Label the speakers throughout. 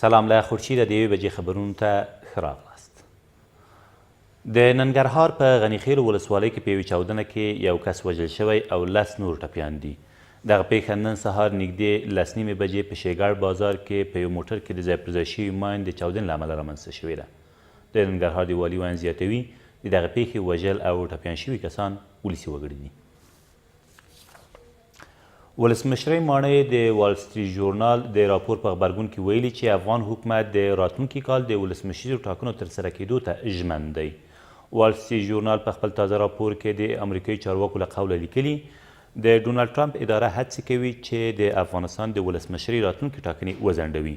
Speaker 1: سلام له خورشید د 1 بجې خبرونو ته ښه راغلاست. د ننګرهار په غني خیلو ولسوالۍ کې په یوې چاودنه کې یو کس وژل شوی او 10 نور ټپیان دي. دغه پیښه نن سهار نږدې 10:30 بجې په شیرګړ بازار کې په یو موټر کې د ځای پر ځای شوي ماین د چاودنې له امله رامنځته شوې ده. د ننګرهار د والي ویاند زیاتوي د دغه پیښې وژل او ټپیان شوي کسان ولسي وګړي دي. ولسمشرۍ ماڼۍ د وال سټریټ ژورنال د راپور په غبرګون کې ویلي چې افغان حکومت د راتلونکي کال د ولسمشریزو ټاکنو ترسره کېدو ته ژمن دی. وال سټریټ ژورنال په خپل تازه راپور کې د امریکایي چارواکو له قوله لیکلي د ډونالډ ټرمپ اداره هڅې کوي چې د افغانستان د ولسمشرۍ راتلونکي ټاکنې وځنډوي.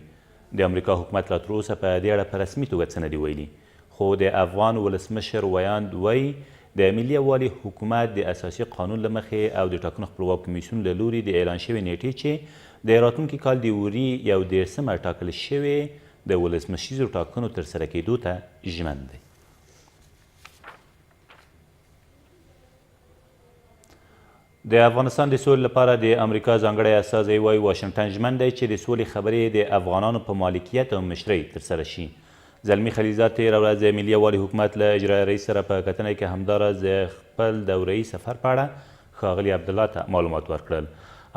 Speaker 1: د امریکا حکومت لا تر اوسه په دې اړه په رسمي توګه څه نه دي ویلي، خو د افغان ولسمشر ویاند وایي د ملي یووالي حکومت د اساسي قانون له مخې او د ټاکنو خپلواک کمیسیون له لوري د اعلان شوې نیټې چې د راتلونکي کال د وري 11 ټاکل شوې د ولسمشریزو ټاکنو ترسره کېدو ته ژمن دی. د افغانستان د سولې لپاره د امریکا ځانګړی استازی وایي واشنګټن ژمن دی چې د سولې خبرې د افغانانو په مالکیت او مشرۍ ترسره شي. زلمی خلیلزاد تېره ورځ د ملي یووالي حکومت له اجرایي رئیس سره په کتنه کې همداراز د خپل دورهیي سفر په اړه ښاغلي عبدالله ته معلومات ورکړل.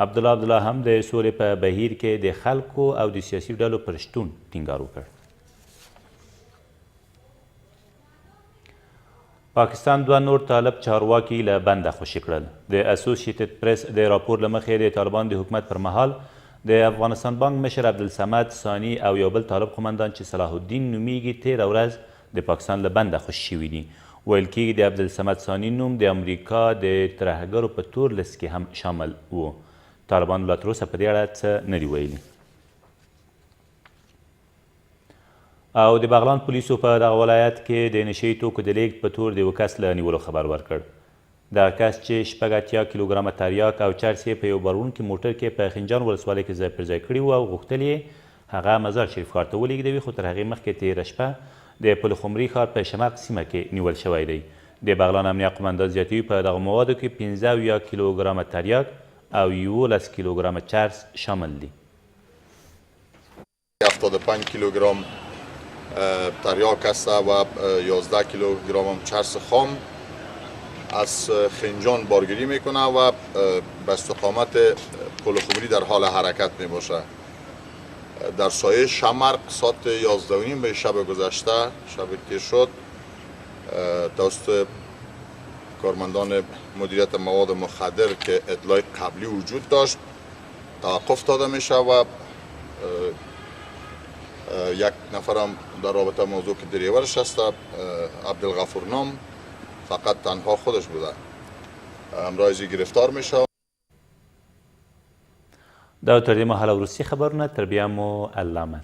Speaker 1: عبدالله هم د سولې په بهیر کې د خلکو او د سیاسي ډلو پر شتون ټینګار وکړ. پاکستان 2 نور طالب چارواکي له بنده خوشي کړل. د اسوسییټډ پریس د راپور له مخې د طالبان د حکومت پر مهال د افغانستان بانک مشر عبدالصمد ثاني او یو بل طالب قمندان چې صلاح الدین نومیږي تېره ورځ د پاکستان له بنده خوشي شوي دي. ویل کېږي د عبدالصمد ثاني نوم د امریکا د ترهګرو په تور لیست کې هم شامل و. طالبانو لا تر اوسه په دې اړه څه نه دي ویلي. او د بغلان پولیسو په دغه ولایت کې د نشهیي توکو د لیږد په تور د یوه کس له نیولو خبر ورکړ. دغه کس چې 80 کیلوګرامه تریاک او چرس یې په یو باروړونکي موټر کې په خنجان ولسوالۍ کې ځای پر ځای کړي وو او غوښتل یې هغه مزار شریف ښار ته ولېږدوي، خو تر هغې مخکې تېره شپه د پلخمري ښار په شمق سیمه کې نیول شوی دی. د بغلان امنیه قمندان زیاتوي په دغه موادو کې 15 کیلوګرامه تریاک او 11 کیلوګرامه چرس شامل دي.
Speaker 2: 75 کیلوگرم تریاک است و 11 کیلوگرم چرس خام از خنجان بارگیری میکنه و به استقامت پلخمری در حال حرکت می باشه. در سایه شمرق ساعت 11:30 به شب گذشته شبی که شد توسط کارمندان مدیریت مواد مخدر که اطلاع قبلی وجود داشت توقف داده میشه و یک نفرم در رابطه موضوع که دریورش هست عبدالغفور نام فقط تنها خودش بوده امروزی گرفتار میشه.
Speaker 1: دا تر دې مهاله وروستي خبرونه تر بیا مو الله مل.